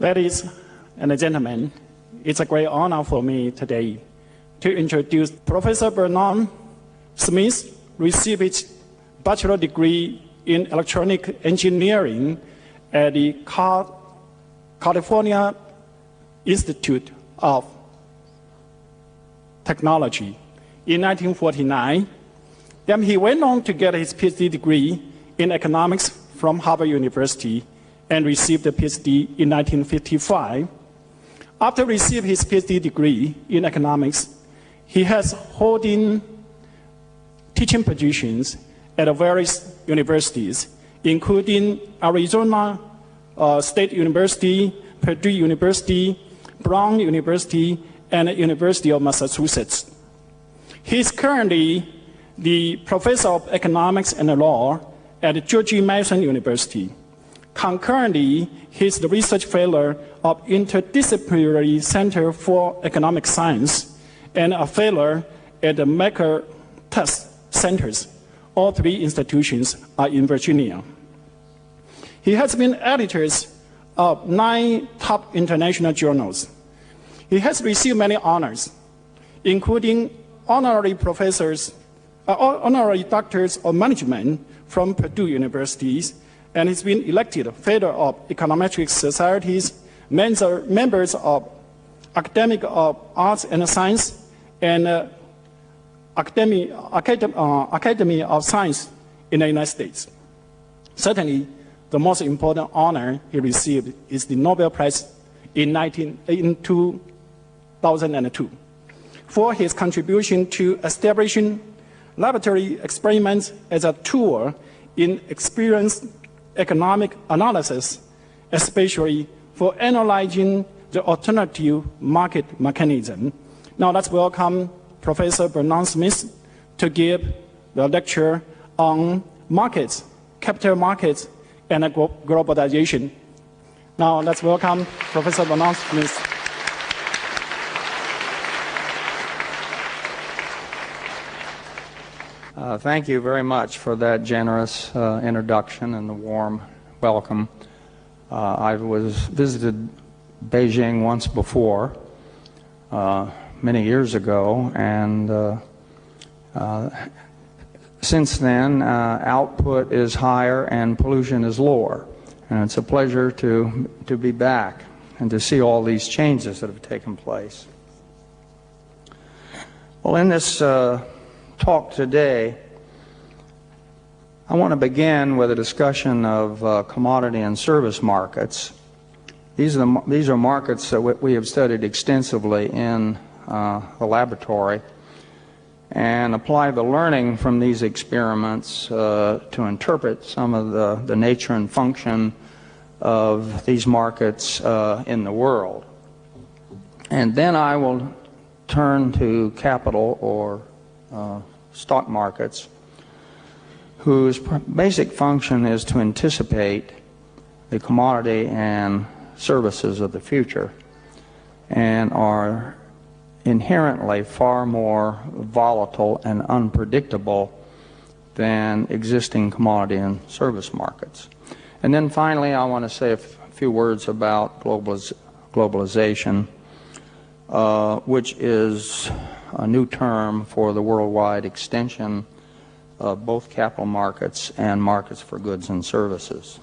Ladies and gentlemen, it's a great honor for me today to introduce Professor Bernard Smith, received his bachelor degree in electronic engineering at the California Institute of Technology in 1949. Then he went on to get his PhD degree in economics from Harvard University and received a PhD in 1955. After receiving his PhD degree in economics, he has holding teaching positions at various universities, including Arizona State University, Purdue University, Brown University, and University of Massachusetts. He is currently the professor of economics and law at George Mason University. Concurrently, he is the research fellow of Interdisciplinary Center for Economic Science and a fellow at the MacArthur Centers. All three institutions are in Virginia. He has been editor of 9 top international journals. He has received many honors, including honorary doctors of management from Purdue Universities, and he's been elected fellow of econometric societies, members of Academy of Arts and Science, and Academy of Science in the United States. Certainly, the most important honor he received is the Nobel Prize in 2002 for his contribution to establishing laboratory experiments as a tool in experience economic analysis, especially for analyzing the alternative market mechanism. Now let's welcome Professor Bernard Smith to give the lecture on markets, capital markets, and globalization. Now let's welcome Professor Bernard Smith. Thank you very much for that generous introduction and the warm welcome. I visited Beijing once before, many years ago, and since then output is higher and pollution is lower, and it's a pleasure to be back and to see all these changes that have taken place. Well, in this talk today, I want to begin with a discussion of commodity and service markets. These are markets that we have studied extensively in the laboratory and apply the learning from these experiments to interpret some of the nature and function of these markets in the world. And then I will turn to capital or stock markets, whose basic function is to anticipate the commodity and services of the future and are inherently far more volatile and unpredictable than existing commodity and service markets. And then finally, I want to say a few words about globalization, which is a new term for the worldwide extension of both capital markets and markets for goods and services.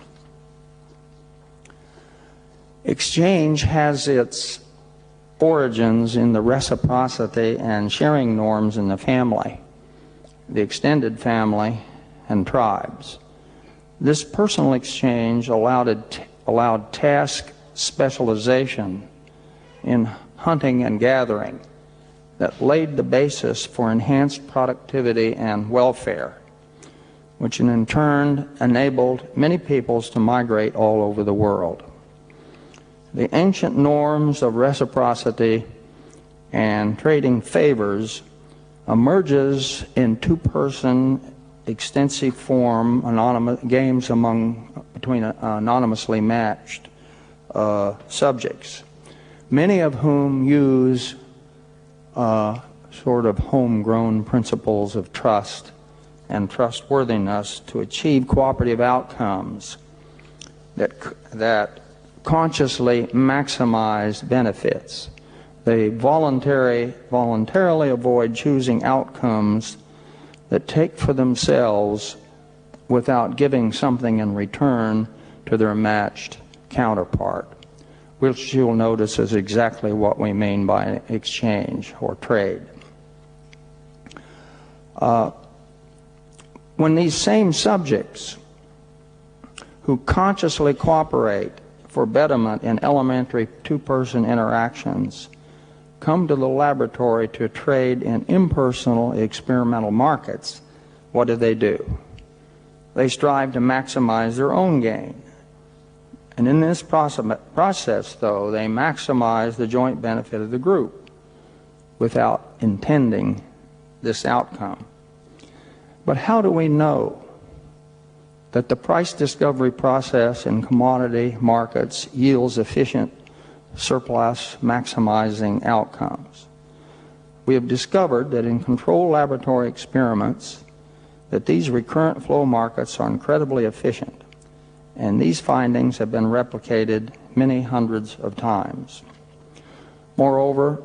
Exchange has its origins in the reciprocity and sharing norms in the family, the extended family, and tribes. This personal exchange allowed task specialization in hunting and gathering that laid the basis for enhanced productivity and welfare, which in turn enabled many peoples to migrate all over the world. The ancient norms of reciprocity and trading favors emerges in two-person extensive form games between anonymously matched subjects, many of whom use sort of homegrown principles of trust and trustworthiness to achieve cooperative outcomes that consciously maximize benefits. They voluntarily avoid choosing outcomes that take for themselves without giving something in return to their matched counterpart, which you'll notice is exactly what we mean by exchange or trade. When these same subjects who consciously cooperate for betterment in elementary two-person interactions come to the laboratory to trade in impersonal experimental markets, what do? They strive to maximize their own gain. And in this process, though, they maximize the joint benefit of the group without intending this outcome. But how do we know that the price discovery process in commodity markets yields efficient surplus maximizing outcomes? We have discovered that in controlled laboratory experiments that these recurrent flow markets are incredibly efficient, and these findings have been replicated many hundreds of times. Moreover,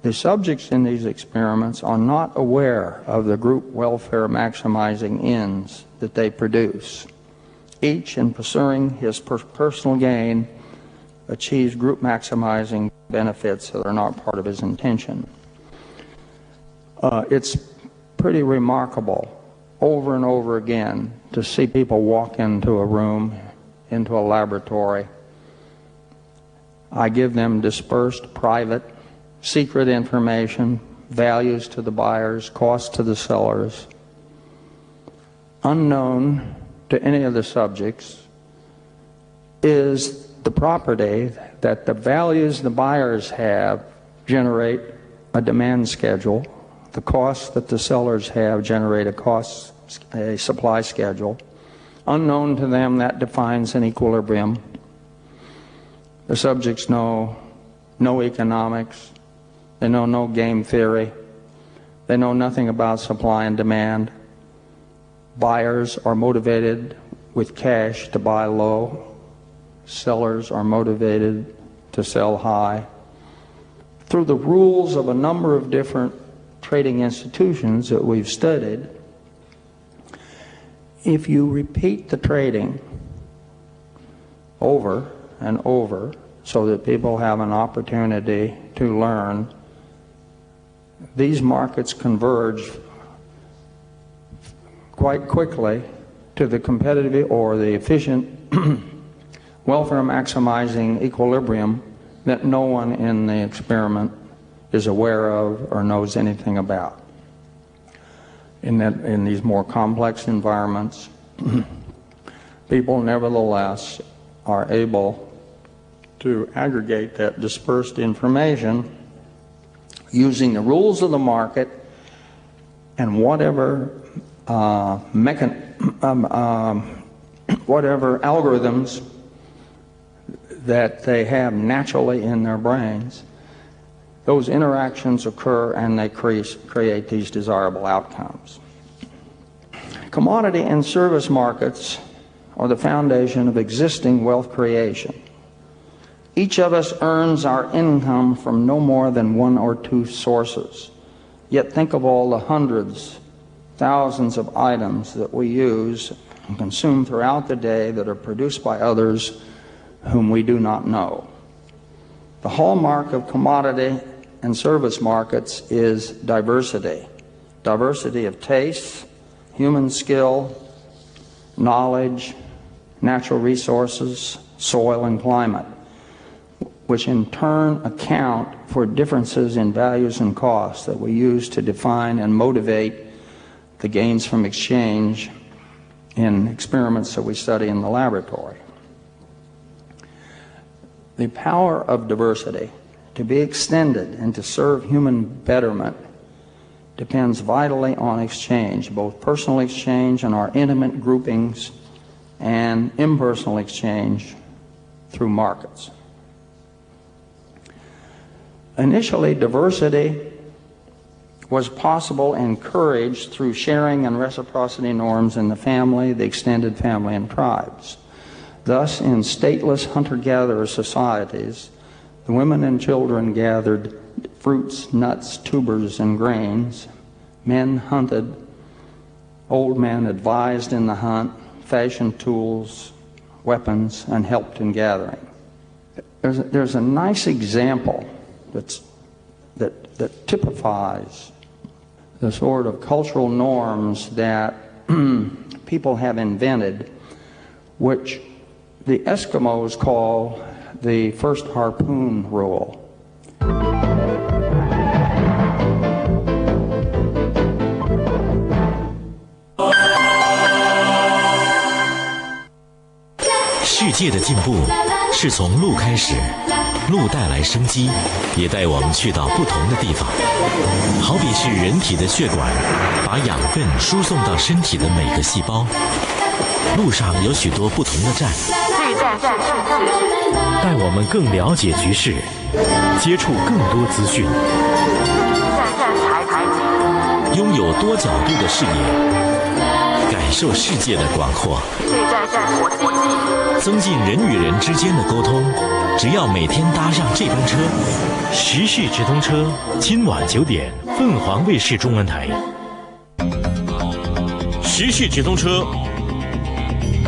the subjects in these experiments are not aware of the group welfare maximizing ends that they produce. Each, in pursuing his personal gain, achieves group maximizing benefits that are not part of his intention. It's pretty remarkable over and over again to see people walk into a room, into a laboratory. I give them dispersed, private, secret information, values to the buyers, costs to the sellers, unknown to any of the subjects is the property that the values the buyers have generate a demand schedule, the costs that the sellers have generate a supply schedule. Unknown to them, that defines an equilibrium. The subjects know no economics. They know no game theory. They know nothing about supply and demand. Buyers are motivated with cash to buy low. Sellers are motivated to sell high. Through the rules of a number of different trading institutions that we've studied, if you repeat the trading over and over so that people have an opportunity to learn, these markets converge quite quickly to the competitive or the efficient welfare maximizing equilibrium that no one in the experiment is aware of or knows anything about. In these more complex environments, people nevertheless are able to aggregate that dispersed information using the rules of the market and whatever algorithms that they have naturally in their brains. Those interactions occur and they create these desirable outcomes. Commodity and service markets are the foundation of existing wealth creation. Each of us earns our income from no more than one or two sources. Yet think of all the hundreds, thousands of items that we use and consume throughout the day that are produced by others whom we do not know. The hallmark of commodity and service markets is diversity. Diversity of tastes, human skill, knowledge, natural resources, soil and climate, which in turn account for differences in values and costs that we use to define and motivate the gains from exchange in experiments that we study in the laboratory. The power of diversity to be extended and to serve human betterment depends vitally on exchange, both personal exchange and our intimate groupings and impersonal exchange through markets. Initially, diversity was possible and encouraged through sharing and reciprocity norms in the family, the extended family, and tribes. Thus, in stateless hunter-gatherer societies, the women and children gathered fruits, nuts, tubers, and grains. Men hunted. Old men advised in the hunt, fashioned tools, weapons, and helped in gathering. There's a nice example that typifies the sort of cultural norms that people have invented, which the Eskimos call the first harpoon rule. 世界的进步是从路开始，路带来生机，也带我们去到不同的地方。好比是人体的血管，把养分输送到身体的每个细胞。路上有许多不同的站，带我们更了解局势，接触更多资讯，拥有多角度的视野，感受世界的广阔，增进人与人之间的沟通。只要每天搭上这班车，时事直通车，今晚9点，凤凰卫视中文台。时事直通车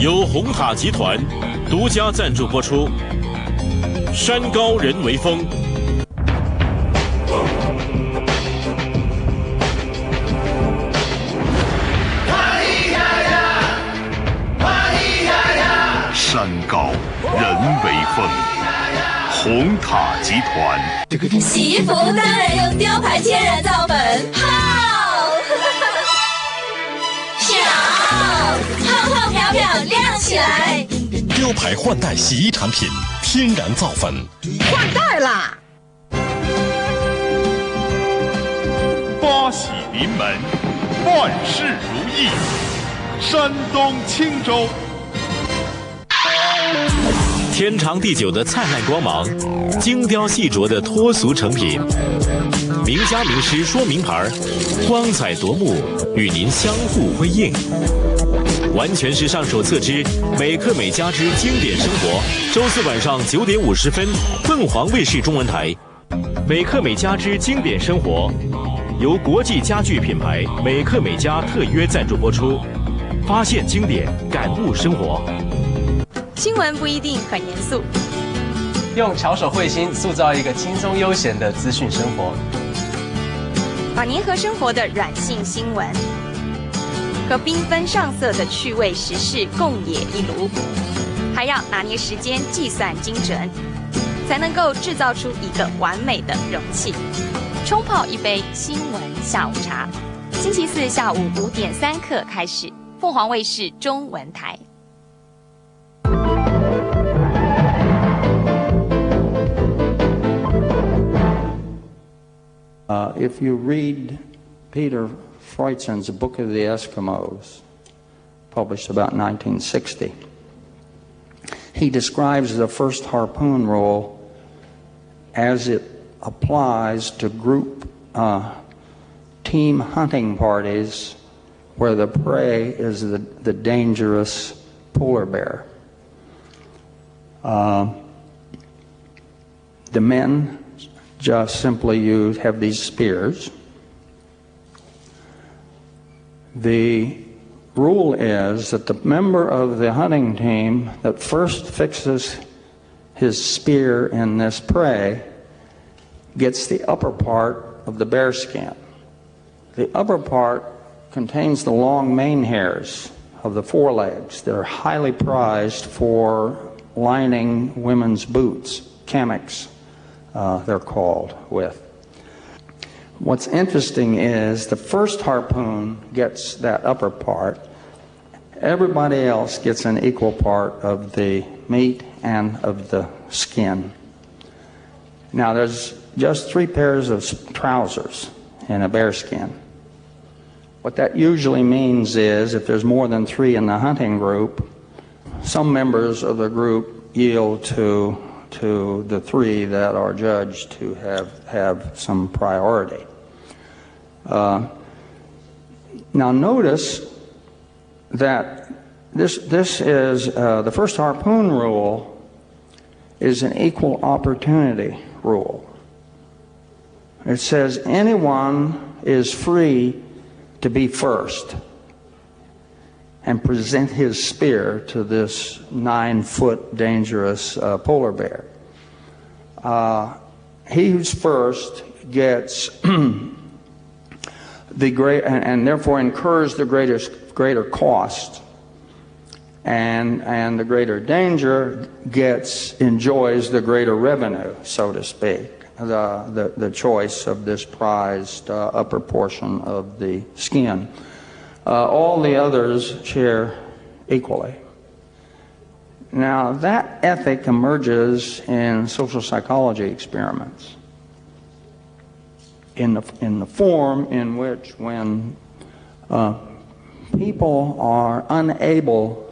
由红塔集团独家赞助播出。山高人为峰，山高人为峰，红塔集团。洗衣服当然用雕牌天然皂粉，泡，泡泡漂漂亮起来。雕牌换代洗衣产品，天然皂粉。换代啦！八喜临门，万事如意。山东青州。天长地久的灿烂光芒，精雕细琢的脱俗成品，名家名师说名牌，光彩夺目，与您相互辉映。完全时尚手册之美克美家之经典生活，周四晚上9点50分，凤凰卫视中文台。美克美家之经典生活由国际家具品牌美克美家特约赞助播出，发现经典，感悟生活。新闻不一定很严肃，用巧手绘心塑造一个轻松悠闲的资讯生活，把粘合生活的软性新闻和缤纷上色的趣味时事共冶一炉，还要拿捏时间，计算精准，才能够制造出一个完美的容器。冲泡一杯新闻下午茶，星期四下午5点3刻开始，凤凰卫视中文台。If you read Peter Freuzen's Book of the Eskimos, published about 1960, he describes the first harpoon rule as it applies to group team hunting parties where the prey is the dangerous polar bear. The men just simply have these spears. The rule is that the member of the hunting team that first fixes his spear in this prey gets the upper part of the bear skin. The upper part contains the long mane hairs of the forelegs that are highly prized for lining women's boots, kamiks. They're called with. What's interesting is the first harpoon gets that upper part. Everybody else gets an equal part of the meat and of the skin. Now there's just 3 pairs of trousers in a bear skin. What that usually means is if there's more than 3 in the hunting group, some members of the group yield to the 3 that are judged to have some priority. Now notice that This is the first harpoon rule is an equal opportunity rule. It says anyone is free to be first and present his spear to this 9-foot dangerous polar bear. He who's first gets the great and therefore incurs the greater cost, and the greater danger enjoys the greater revenue, so to speak, the choice of this prized upper portion of the skin. All the others share equally. Now, that ethic emerges in social psychology experiments in the form in which when people are unable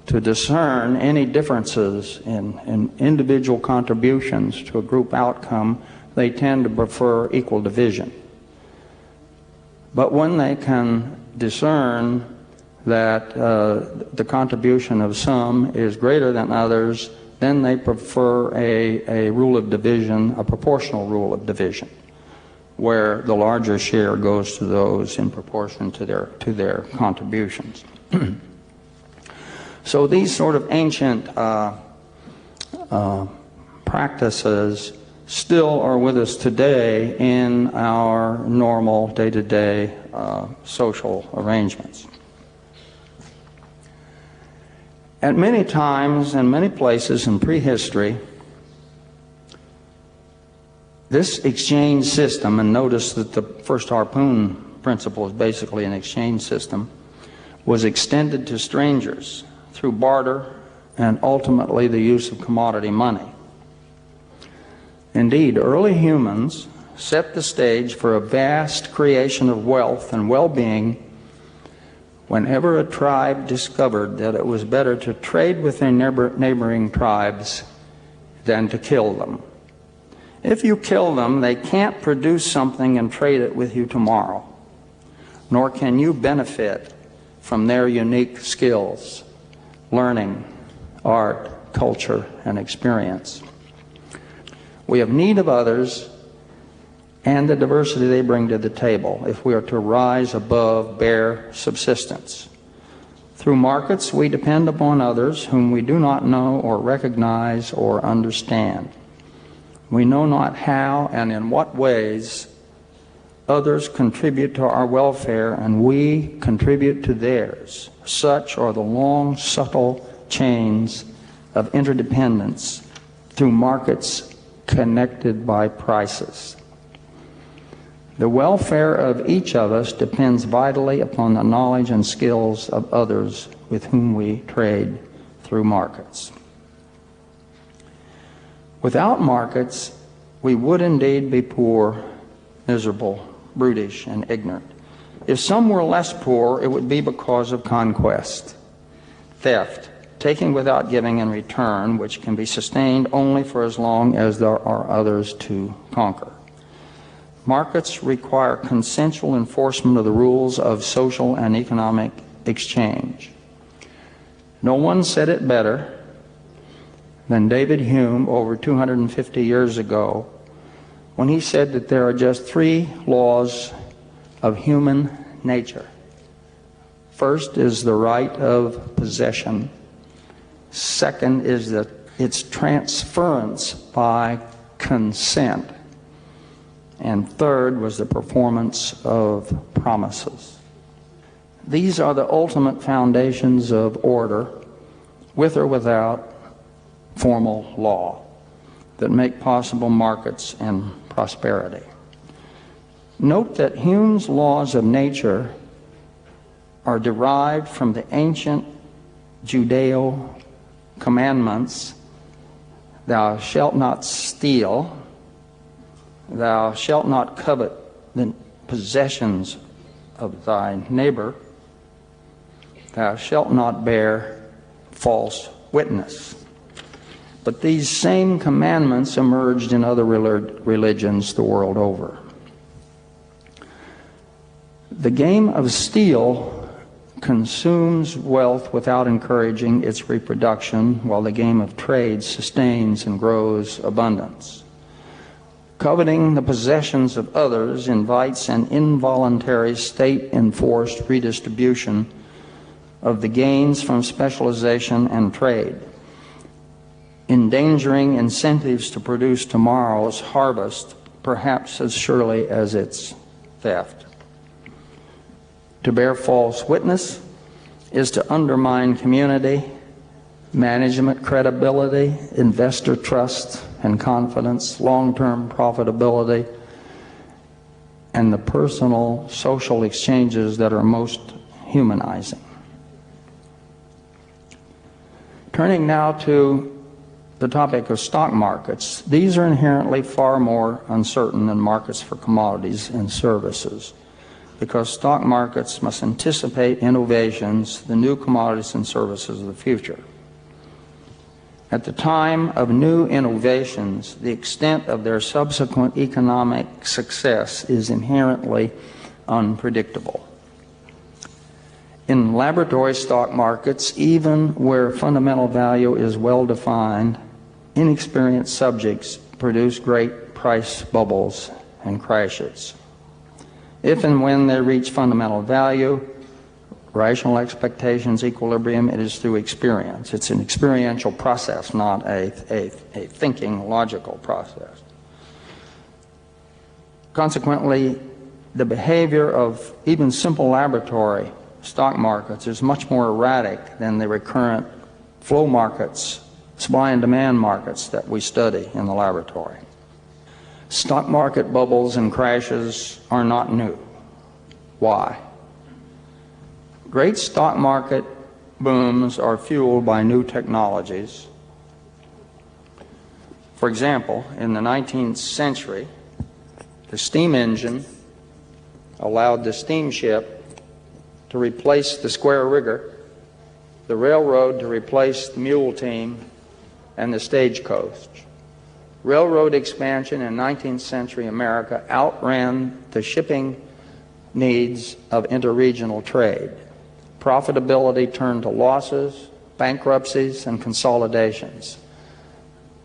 to discern any differences in individual contributions to a group outcome, they tend to prefer equal division. But when they can discern that the contribution of some is greater than others, then they prefer a rule of division, a proportional rule of division, where the larger share goes to those in proportion to their contributions. So these sort of ancient practices still are with us today in our normal day-to-day social arrangements. At many times and many places in prehistory, this exchange system, and notice that the first harpoon principle is basically an exchange system, was extended to strangers through barter and ultimately the use of commodity money. Indeed, early humans set the stage for a vast creation of wealth and well-being whenever a tribe discovered that it was better to trade with their neighboring tribes than to kill them. If you kill them, they can't produce something and trade it with you tomorrow, nor can you benefit from their unique skills, learning, art, culture, and experience. We have need of others and the diversity they bring to the table if we are to rise above bare subsistence. Through markets, we depend upon others whom we do not know or recognize or understand. We know not how and in what ways others contribute to our welfare and we contribute to theirs. Such are the long, subtle chains of interdependence through markets connected by prices. The welfare of each of us depends vitally upon the knowledge and skills of others with whom we trade through markets. Without markets, we would indeed be poor, miserable, brutish, and ignorant. If some were less poor, it would be because of conquest, theft, taking without giving in return, which can be sustained only for as long as there are others to conquer. Markets require consensual enforcement of the rules of social and economic exchange. No one said it better than David Hume over 250 years ago when he said that there are just 3 laws of human nature. First is the right of possession. Second is its transference by consent. And third was the performance of promises. These are the ultimate foundations of order, with or without formal law, that make possible markets and prosperity. Note that Hume's laws of nature are derived from the ancient Judeo commandments, thou shalt not steal, thou shalt not covet the possessions of thy neighbor, thou shalt not bear false witness. But these same commandments emerged in other religions the world over. The game of steal consumes wealth without encouraging its reproduction, while the game of trade sustains and grows abundance. Coveting the possessions of others invites an involuntary state-enforced redistribution of the gains from specialization and trade, endangering incentives to produce tomorrow's harvest perhaps as surely as its theft. To bear false witness is to undermine community, management credibility, investor trust and confidence, long-term profitability, and the personal social exchanges that are most humanizing. Turning now to the topic of stock markets, these are inherently far more uncertain than markets for commodities and services, because stock markets must anticipate innovations, the new commodities and services of the future. At the time of new innovations, the extent of their subsequent economic success is inherently unpredictable. In laboratory stock markets, even where fundamental value is well defined, inexperienced subjects produce great price bubbles and crashes. If and when they reach fundamental value, rational expectations, equilibrium, it is through experience. It's an experiential process, not a thinking, logical process. Consequently, the behavior of even simple laboratory stock markets is much more erratic than the recurrent flow markets, supply and demand markets that we study in the laboratory. Stock market bubbles and crashes are not new. Why? Great stock market booms are fueled by new technologies. For example, in the 19th century, the steam engine allowed the steamship to replace the square rigger, the railroad to replace the mule team, and the stagecoach. Railroad expansion in 19th century America outran the shipping needs of interregional trade. Profitability turned to losses, bankruptcies, and consolidations.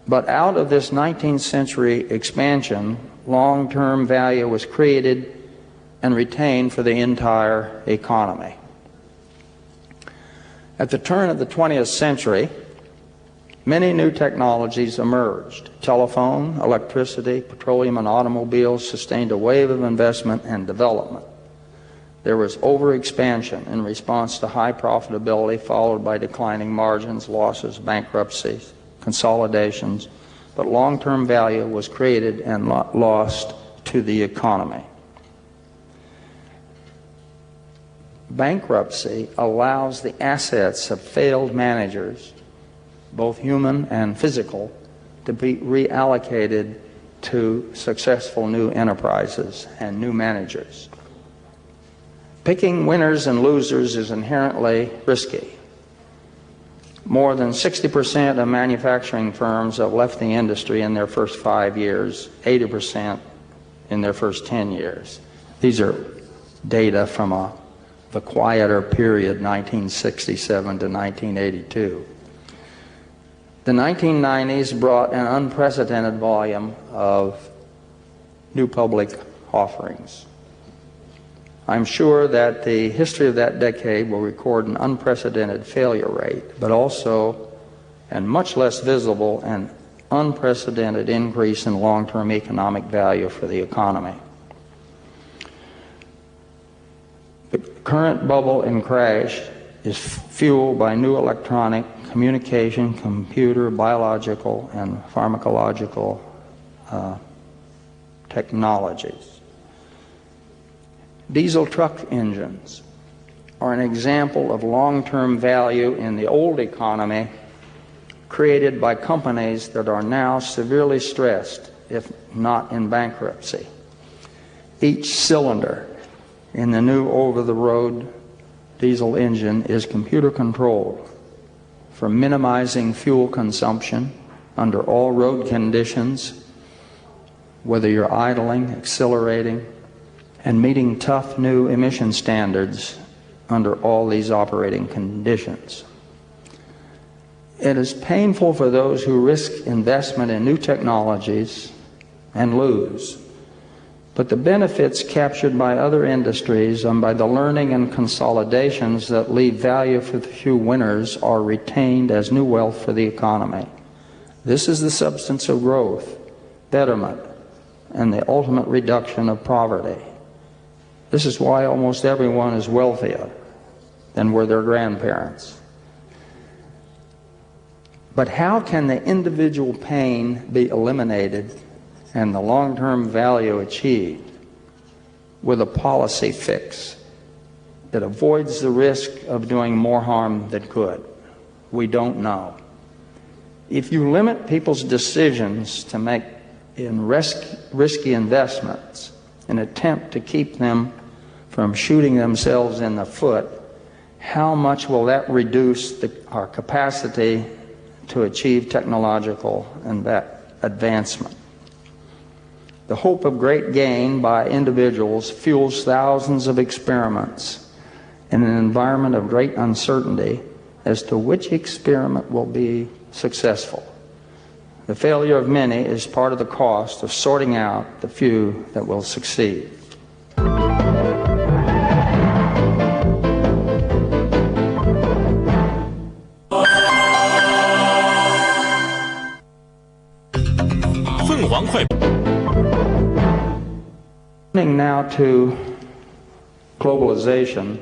But out of this 19th century expansion, long-term value was created and retained for the entire economy. At the turn of the 20th century, many new technologies emerged. Telephone, electricity, petroleum, and automobiles sustained a wave of investment and development. There was overexpansion in response to high profitability, followed by declining margins, losses, bankruptcies, consolidations, but long-term value was created and lost to the economy. Bankruptcy allows the assets of failed managers, both human and physical, to be reallocated to successful new enterprises and new managers. Picking winners and losers is inherently risky. More than 60% of manufacturing firms have left the industry in their first 5 years, 80% in their first 10 years. These are data from the quieter period, 1967 to 1982. The 1990s brought an unprecedented volume of new public offerings. I'm sure that the history of that decade will record an unprecedented failure rate, but also, and much less visible, an unprecedented increase in long-term economic value for the economy. The current bubble and crash is fueled by new electronic, communication, computer, biological, and pharmacological technologies. Diesel truck engines are an example of long-term value in the old economy created by companies that are now severely stressed, if not in bankruptcy. Each cylinder in the new over-the-road diesel engine is computer controlled for minimizing fuel consumption under all road conditions, whether you're idling, accelerating, and meeting tough new emission standards under all these operating conditions. It is painful for those who risk investment in new technologies and lose, but the benefits captured by other industries and by the learning and consolidations that leave value for the few winners are retained as new wealth for the economy. This is the substance of growth, betterment, and the ultimate reduction of poverty. This is why almost everyone is wealthier than were their grandparents. But how can the individual pain be eliminated and the long-term value achieved with a policy fix that avoids the risk of doing more harm than good? We don't know. If you limit people's decisions to make in risky investments, an attempt to keep them from shooting themselves in the foot, how much will that reduce our capacity to achieve technological advancement? The hope of great gain by individuals fuels thousands of experiments in an environment of great uncertainty as to which experiment will be successful. The failure of many is part of the cost of sorting out the few that will succeed. Turning now to globalization.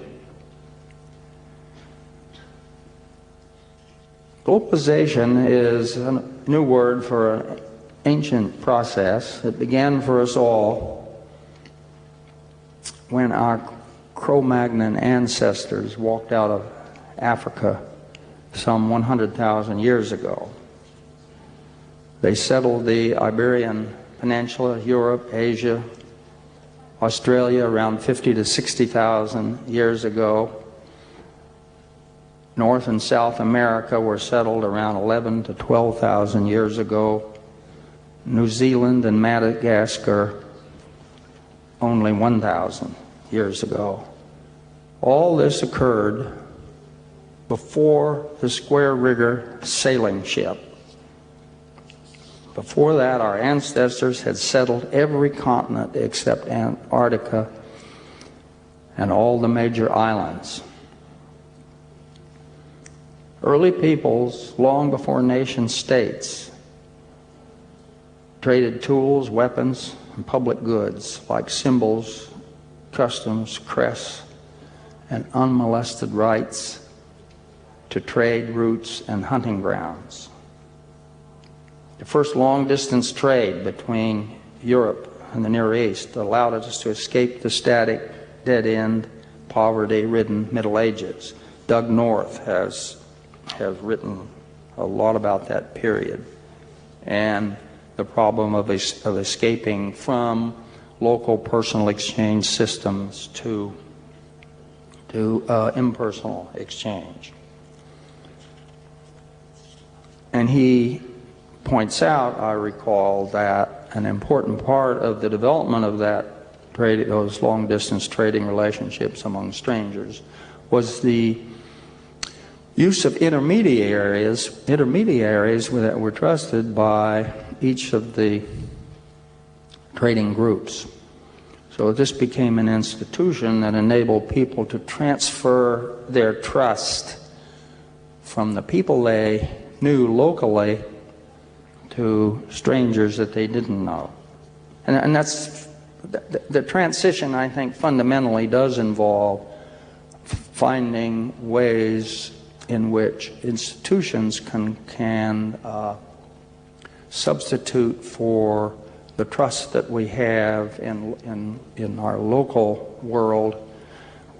Globalization is a new word for an ancient process that began for us all when our Cro-Magnon ancestors walked out of Africa some 100,000 years ago. They settled the Iberian Peninsula, Europe, Asia, Australia around 50 to 60,000 years ago. North and South America were settled around 11 to 12,000 years ago. New Zealand and Madagascar only 1,000 years ago. All this occurred before the square rigger sailing ship. Before that, our ancestors had settled every continent except Antarctica and all the major islands. Early peoples, long before nation states, traded tools, weapons, and public goods like symbols, customs, crests, and unmolested rights to trade routes and hunting grounds. The first long-distance trade between Europe and the Near East allowed us to escape the static, dead-end, poverty-ridden Middle Ages. Doug North has written a lot about that period and the problem of escaping from local personal exchange systems to impersonal exchange. And he points out, I recall, that an important part of the development of those long-distance trading relationships among strangers was the use of intermediaries that were trusted by each of the trading groups. So this became an institution that enabled people to transfer their trust from the people they knew locally to strangers that they didn't know. And that's the transition, I think, fundamentally does involve finding ways in which institutions can substitute for the trust that we have in our local world,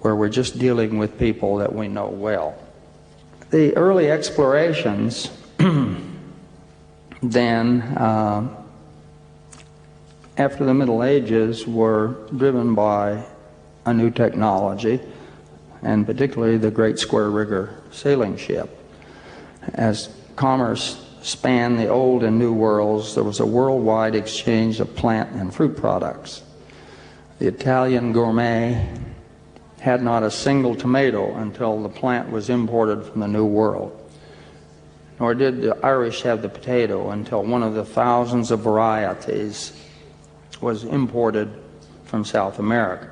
where we're just dealing with people that we know well. The early explorations then, after the Middle Ages, were driven by a new technology, and particularly the great square rigger sailing ship. As commerce spanned the old and new worlds, there was a worldwide exchange of plant and fruit products. The Italian gourmet had not a single tomato until the plant was imported from the New World. Nor did the Irish have the potato until one of the thousands of varieties was imported from South America.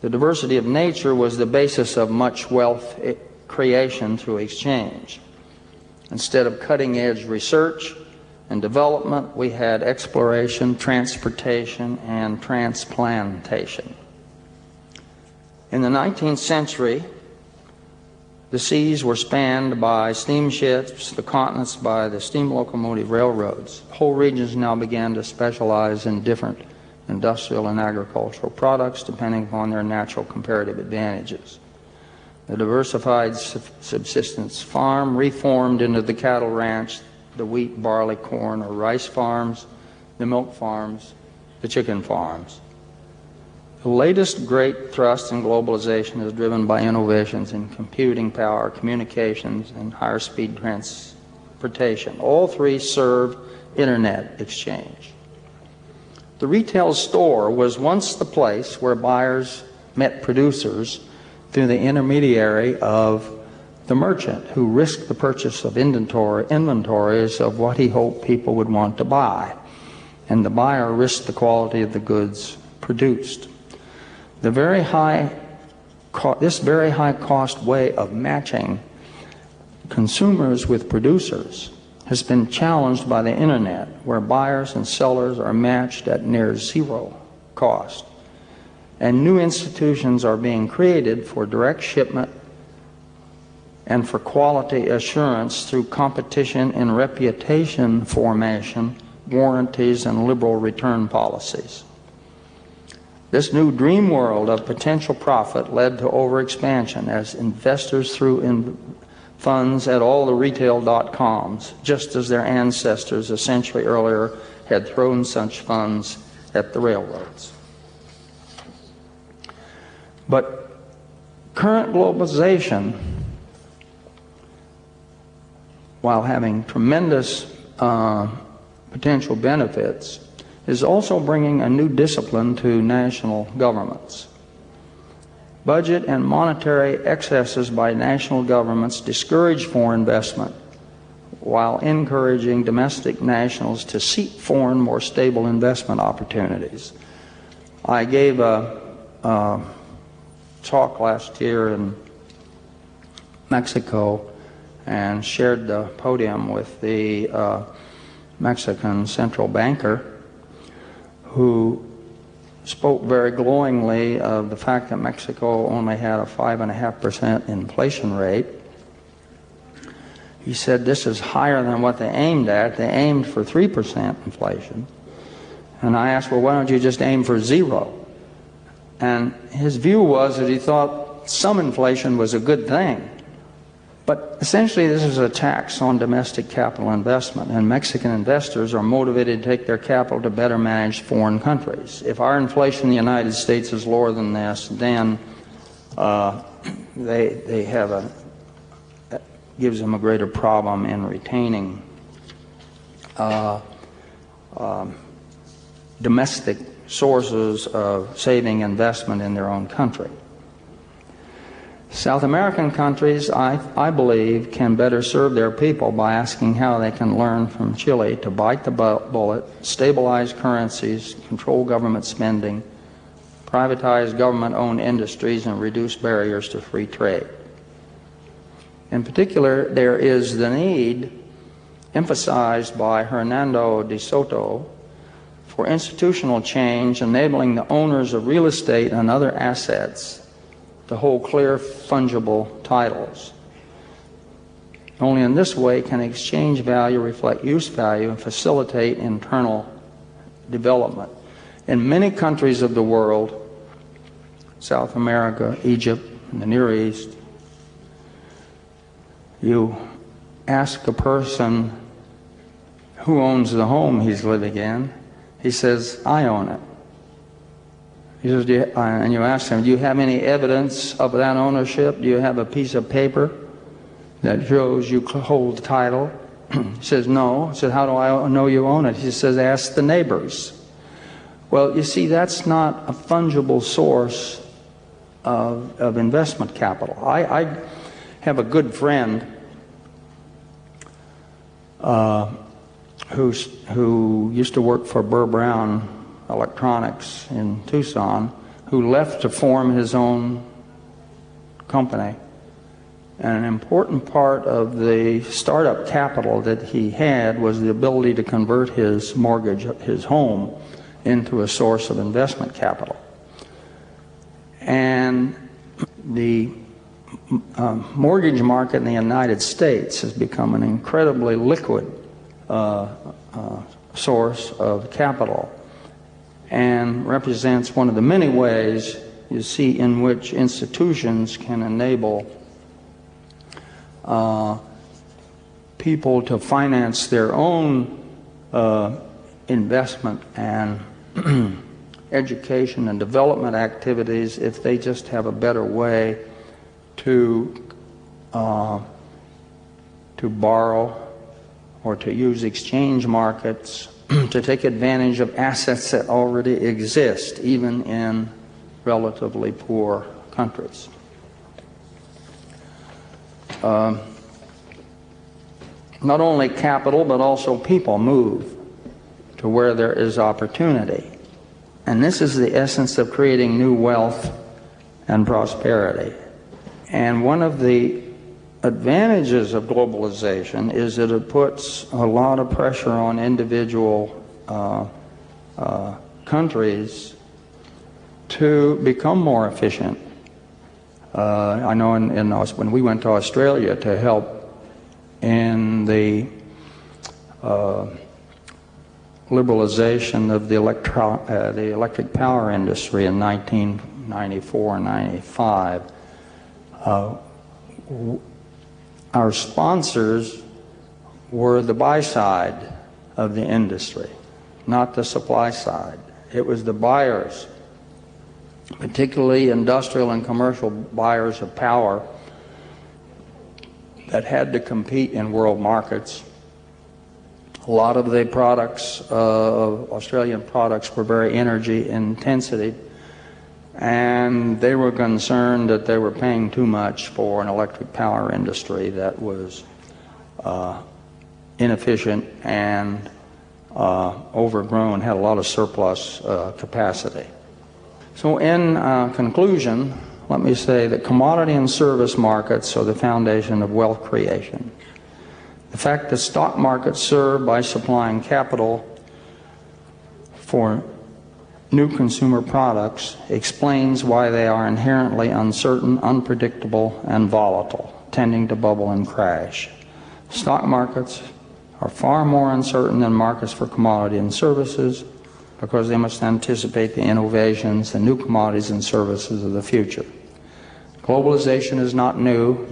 The diversity of nature was the basis of much wealth creation through exchange. Instead of cutting-edge research and development, we had exploration, transportation, and transplantation. In the 19th century, the seas were spanned by steamships, the continents by the steam locomotive railroads. Whole regions now began to specialize in different industrial and agricultural products depending upon their natural comparative advantages. The diversified subsistence farm reformed into the cattle ranch, the wheat, barley, corn, or rice farms, the milk farms, the chicken farms. The latest great thrust in globalization is driven by innovations in computing power, communications, and higher speed transportation. All three serve internet exchange. The retail store was once the place where buyers met producers through the intermediary of the merchant, who risked the purchase of inventories of what he hoped people would want to buy, and the buyer risked the quality of the goods produced. This very high cost way of matching consumers with producers has been challenged by the internet, where buyers and sellers are matched at near zero cost. And new institutions are being created for direct shipment and for quality assurance through competition and reputation formation, warranties, and liberal return policies. This new dream world of potential profit led to overexpansion as investors threw in funds at all the retail.coms, just as their ancestors a century earlier had thrown such funds at the railroads. But current globalization, while having tremendous potential benefits, is also bringing a new discipline to national governments. Budget and monetary excesses by national governments discourage foreign investment while encouraging domestic nationals to seek foreign, more stable investment opportunities. I gave a talk last year in Mexico and shared the podium with the Mexican central banker, who spoke very glowingly of the fact that Mexico only had a 5.5% inflation rate. He said this is higher than what they aimed at. They aimed for 3% inflation. And I asked, well, why don't you just aim for zero? And his view was that he thought some inflation was a good thing. But essentially this is a tax on domestic capital investment, and Mexican investors are motivated to take their capital to better manage foreign countries. If our inflation in the United States is lower than this, then they have gives them a greater problem in retaining domestic sources of saving investment in their own country. South American countries, I believe, can better serve their people by asking how they can learn from Chile to bite the bullet, stabilize currencies, control government spending, privatize government-owned industries, and reduce barriers to free trade. In particular, there is the need, emphasized by Hernando de Soto, for institutional change, enabling the owners of real estate and other assets to hold clear, fungible titles. Only in this way can exchange value reflect use value and facilitate internal development. In many countries of the world, South America, Egypt, and the Near East, you ask a person who owns the home he's living in, he says, I own it. He says, and you ask him, do you have any evidence of that ownership? Do you have a piece of paper that shows you hold the title? He says, no. He says, how do I know you own it? He says, ask the neighbors. Well, you see, that's not a fungible source of investment capital. I have a good friend who used to work for Burr Brown Electronics in Tucson, who left to form his own company. And an important part of the startup capital that he had was the ability to convert his mortgage, his home, into a source of investment capital. And the mortgage market in the United States has become an incredibly liquid source of capital and represents one of the many ways you see in which institutions can enable people to finance their own investment and education and development activities if they just have a better way to borrow or to use exchange markets to take advantage of assets that already exist, even in relatively poor countries. Not only capital, but also people move to where there is opportunity. And this is the essence of creating new wealth and prosperity. And one of the advantages of globalization is that it puts a lot of pressure on individual countries to become more efficient. I know when we went to Australia to help in the liberalization of the electric power industry in 1994 and 95, our sponsors were the buy side of the industry, not the supply side. It was the buyers, particularly industrial and commercial buyers of power, that had to compete in world markets. A lot of the products, Australian products, were very energy intensive, and they were concerned that they were paying too much for an electric power industry that was inefficient and overgrown, had a lot of surplus capacity. So in conclusion, let me say that commodity and service markets are the foundation of wealth creation. The fact that stock markets serve by supplying capital for new consumer products explains why they are inherently uncertain, unpredictable, and volatile, tending to bubble and crash. Stock markets are far more uncertain than markets for commodity and services because they must anticipate the innovations and new commodities and services of the future. Globalization is not new.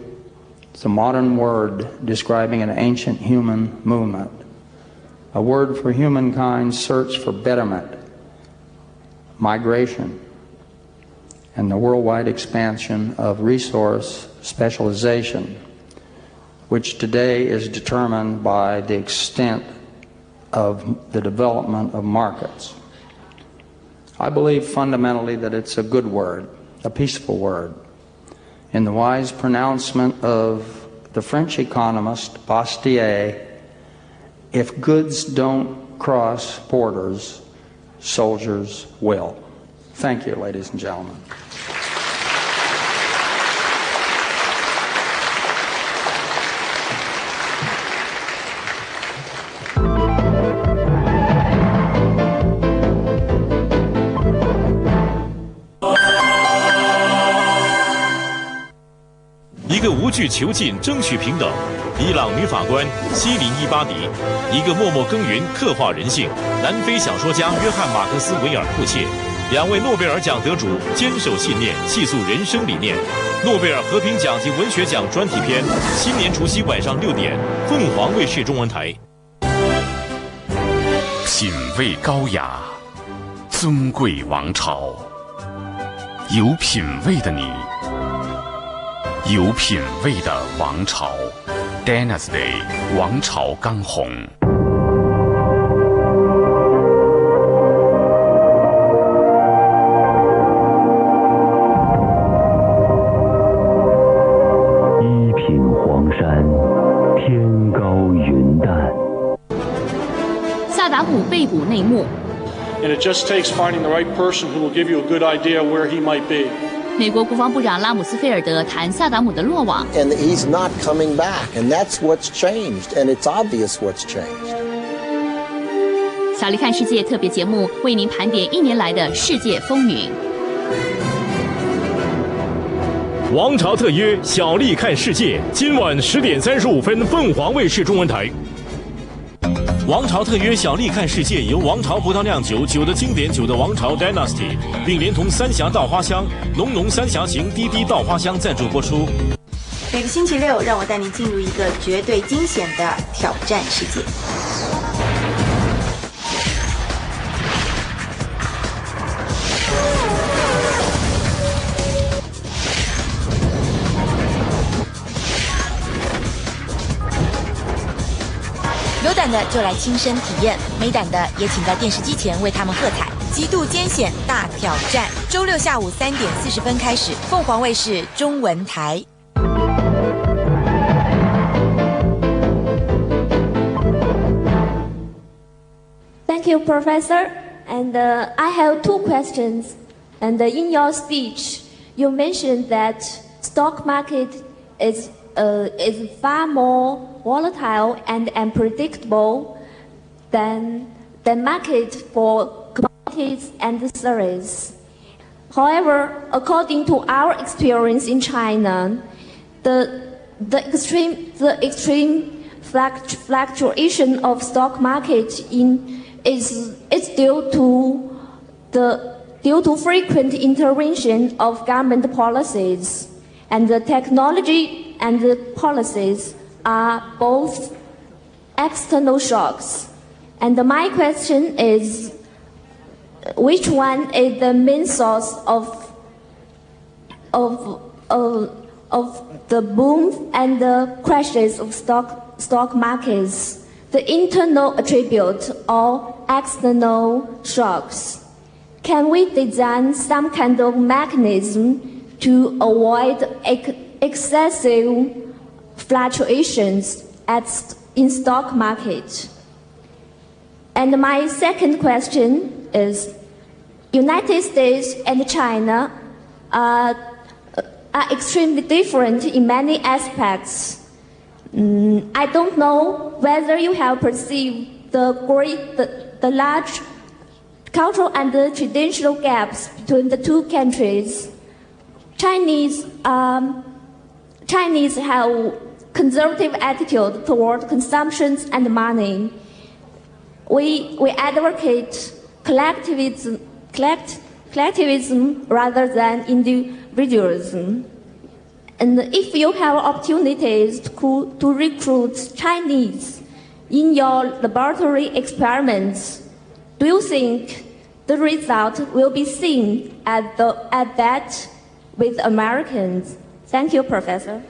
It's a modern word describing an ancient human movement, a word for humankind's search for betterment, migration, and the worldwide expansion of resource specialization, which today is determined by the extent of the development of markets. I believe fundamentally that it's a good word, a peaceful word. In the wise pronouncement of the French economist Bastiat, if goods don't cross borders, soldiers will. Thank you, ladies and gentlemen.一个无惧囚禁、争取平等，伊朗女法官西林伊巴迪；一个默默耕耘、刻画人性，南非小说家约翰马克斯韦尔库切；两位诺贝尔奖得主坚守信念，细诉人生理念。诺贝尔和平奖及文学奖专题片，新年除夕晚上6点，凤凰卫视中文台。品味高雅，尊贵王朝，有品位的你。有品位的王朝 Dynasty 王朝刚红。达姆被捕内幕。And it just takes finding the right person who will give you a good idea where he might be. 美国国防部长拉姆斯菲尔德谈萨达姆的落网。And he's not coming back, and that's what's changed, and it's obvious what's changed. 小丽看世界特别节目为您盘点1年来的世界风云。王朝特约，小丽看世界，今晚10点35分，凤凰卫视中文台。王朝特约小丽看世界由王朝葡萄酿酒的经典酒的王朝 Dynasty， 并连同三峡稻花香、浓三峡型滴滴稻花香赞助播出。每个星期六，让我带您进入一个绝对惊险的挑战世界。有胆的就来亲身体验，没胆的也请在电视机前为他们喝彩。极度艰险大挑战，周六下午3点40分开始，凤凰卫视中文台。Thank you, Professor. And I have 2 questions. And in your speech, you mentioned that stock market is far more volatile and unpredictable than the market for commodities and services. However, according to our experience in China, the extreme fluctuation of stock market is due to frequent intervention of government policies, and the technology and the policies are both external shocks. And my question is, which one is the main source of the boom and the crashes of stock markets? The internal attribute or external shocks? Can we design some kind of mechanism to avoid excessive fluctuations in stock market? And my second question is, United States and China are extremely different in many aspects. I don't know whether you have perceived the large cultural and traditional gaps between the 2 countries. Chinese have conservative attitude toward consumption and money. We advocate collectivism rather than individualism. And if you have opportunities to recruit Chinese in your laboratory experiments, do you think the result will be seen at that with Americans? Thank you, Professor.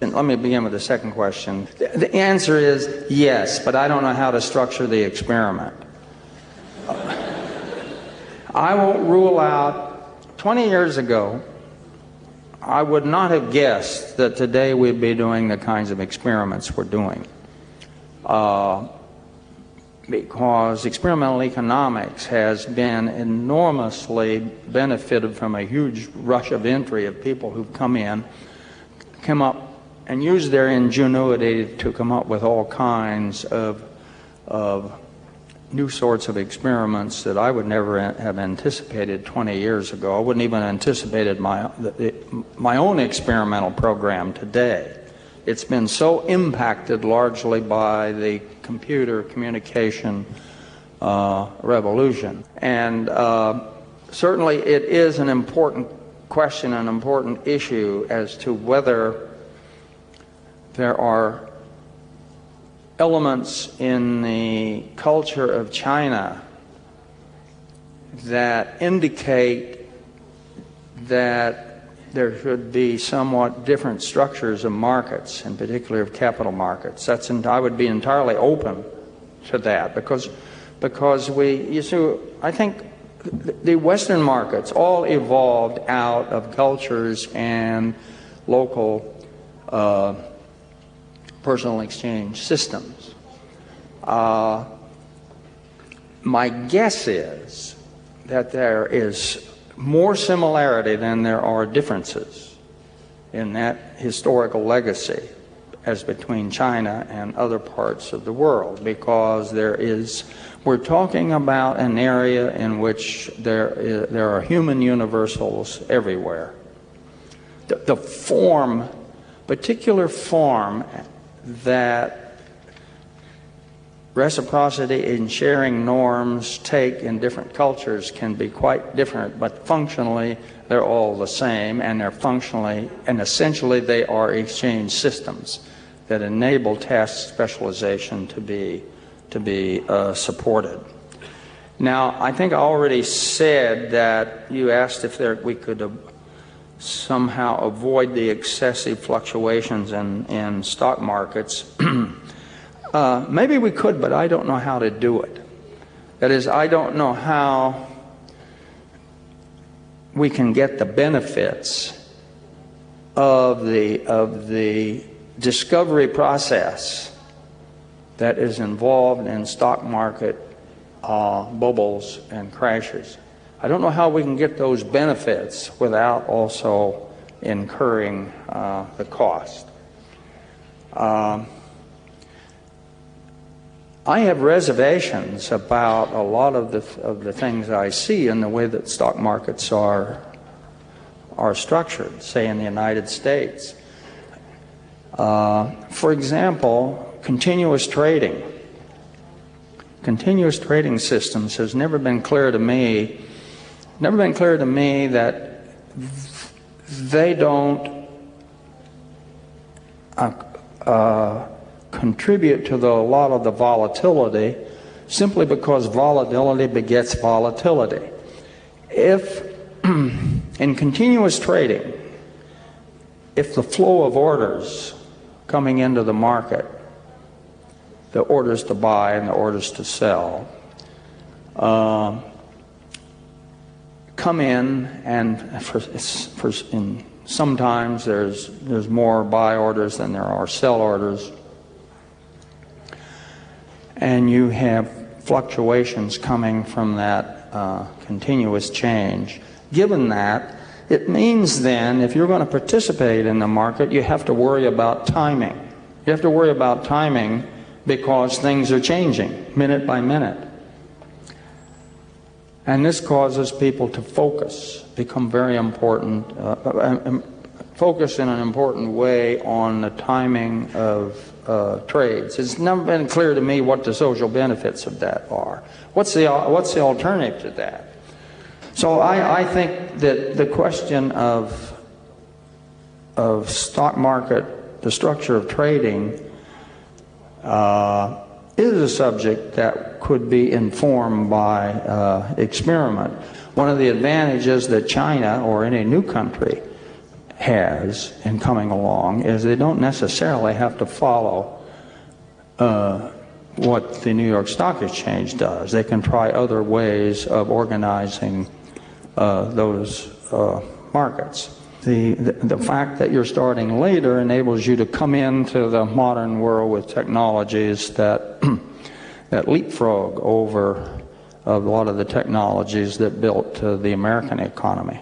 Let me begin with the second question. The answer is yes, but I don't know how to structure the experiment. I won't rule out, 20 years ago, I would not have guessed that today we'd be doing the kinds of experiments we're doing. Because experimental economics has been enormously benefited from a huge rush of entry of people who've come up and used their ingenuity to come up with all kinds of new sorts of experiments that I would never have anticipated 20 years ago. I wouldn't even anticipated my own experimental program today. It's been so impacted largely by the computer communication revolution. And certainly it is an important question, an important issue as to whether there are elements in the culture of China that indicate that there should be somewhat different structures of markets, in particular of capital markets. I would be entirely open to that because you see, I think the Western markets all evolved out of cultures and local personal exchange systems. My guess is that there is more similarity than there are differences in that historical legacy as between China and other parts of the world, because we're talking about an area in which there are human universals everywhere. The particular form that reciprocity in sharing norms take in different cultures can be quite different, but functionally they're all the same, and essentially they are exchange systems that enable task specialization to be supported. Now, I think I already said that you asked if we could somehow avoid the excessive fluctuations in stock markets. Maybe we could, but I don't know how to do it. That is, I don't know how we can get the benefits of the discovery process that is involved in stock market bubbles and crashes. I don't know how we can get those benefits without also incurring the cost. I have reservations about a lot of the things I see in the way that stock markets are structured, say in the United States. For example, continuous trading. Continuous trading systems has never been clear to me that they don't contribute to a lot of the volatility, simply because volatility begets volatility. If in continuous trading, if the flow of orders coming into the market, the orders to buy and the orders to sell, come in, and sometimes there's more buy orders than there are sell orders, and you have fluctuations coming from that continuous change. Given that, it means then, if you're going to participate in the market, you have to worry about timing. You have to worry about timing because things are changing minute by minute. And this causes people to become very important, focus in an important way on the timing of trades. It's never been clear to me what the social benefits of that are. What's the alternative to that? So I think that the question of stock market, the structure of trading, is a subject that could be informed by experiment. One of the advantages that China or any new country has in coming along is they don't necessarily have to follow what the New York Stock Exchange does. They can try other ways of organizing those markets. The fact that you're starting later enables you to come into the modern world with technologies that that leapfrog over a lot of the technologies that built the American economy.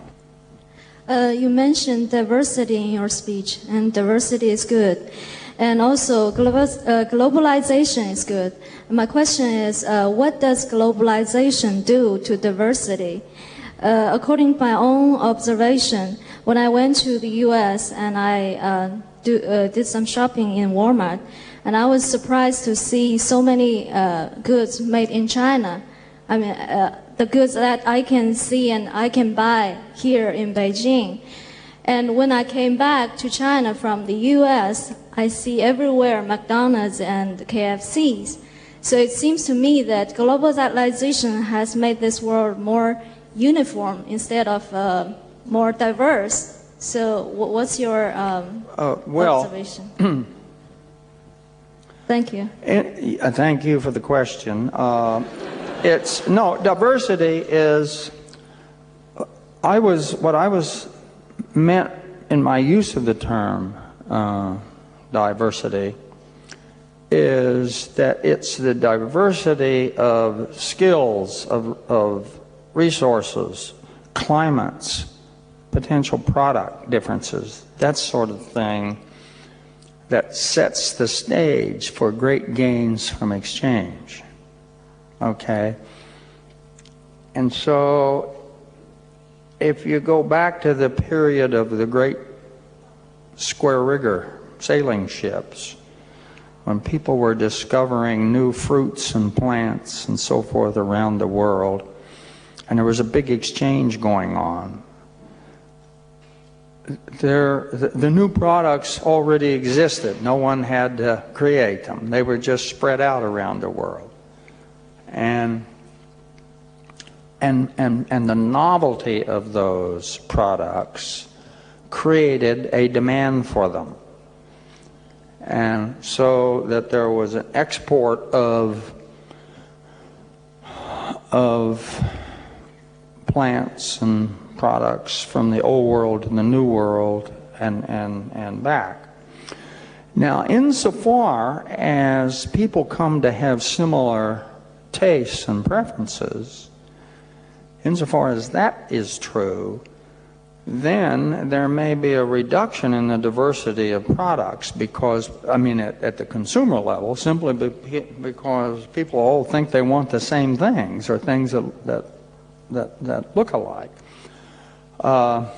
You mentioned diversity in your speech, and diversity is good. And also globalization is good. My question is, what does globalization do to diversity? According to my own observation, when I went to the U.S. and I did some shopping in Walmart, and I was surprised to see so many goods made in China. I mean, the goods that I can see and I can buy here in Beijing. And when I came back to China from the U.S., I see everywhere McDonald's and KFCs. So it seems to me that globalization has made this world more uniform instead of more diverse. So what's your observation? Thank you. Thank you for the question. Diversity is, what I was meant in my use of the term diversity is that it's the diversity of skills, of resources, climates, potential product differences, that sort of thing, that sets the stage for great gains from exchange. Okay? And so, if you go back to the period of the great square rigger sailing ships, when people were discovering new fruits and plants and so forth around the world, and there was a big exchange going on, the new products already existed. No one had to create them. They were just spread out around the world. And the novelty of those products created a demand for them. And so that there was an export of plants and products from the old world to the new world and back. Now, insofar as people come to have similar tastes and preferences, insofar as that is true, then there may be a reduction in the diversity of products because, I mean, at the consumer level, simply because people all think they want the same things or things that look alike. And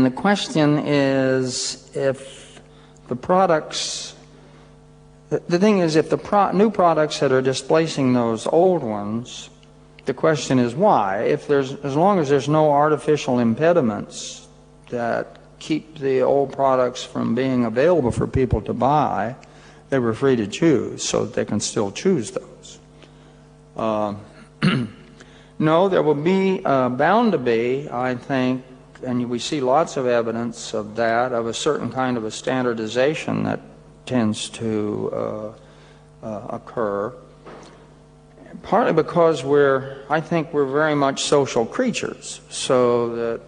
the question is, if the products, the thing is, if the new products that are displacing those old ones, the question is why? If there's, as long as there's no artificial impediments that keep the old products from being available for people to buy, they were free to choose, so that they can still choose those. No, there will be bound to be, I think, and we see lots of evidence of that, of a certain kind of a standardization that tends to occur. Partly because I think we're very much social creatures, so that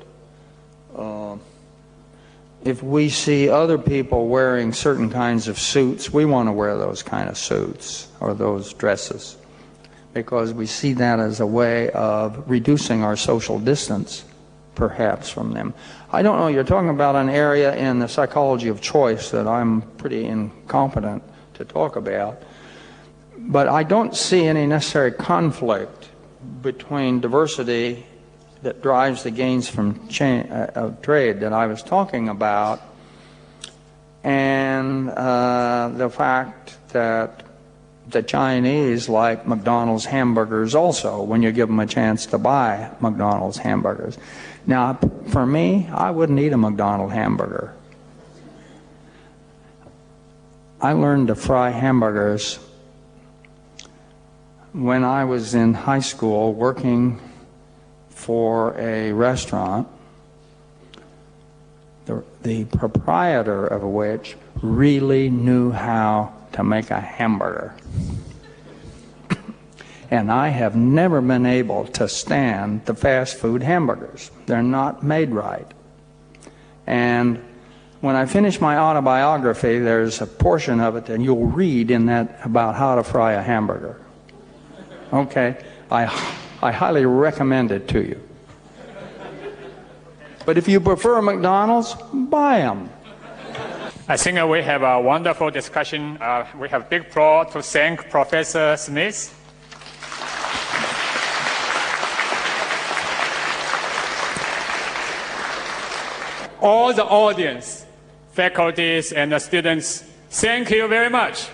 if we see other people wearing certain kinds of suits, we want to wear those kind of suits or those dresses, because we see that as a way of reducing our social distance, perhaps, from them. I don't know, you're talking about an area in the psychology of choice that I'm pretty incompetent to talk about. But I don't see any necessary conflict between diversity that drives the gains from of trade that I was talking about and the fact that the Chinese like McDonald's hamburgers also, when you give them a chance to buy McDonald's hamburgers. Now, for me, I wouldn't eat a McDonald's hamburger. I learned to fry hamburgers when I was in high school working for a restaurant, the proprietor of which really knew how to make a hamburger. And I have never been able to stand the fast food hamburgers. They're not made right. And when I finish my autobiography, there's a portion of it that you'll read in that about how to fry a hamburger. Okay, I highly recommend it to you. But if you prefer McDonald's, buy them. I think we have a wonderful discussion. We have big applause to thank Professor Smith. All the audience, faculties, and the students, thank you very much.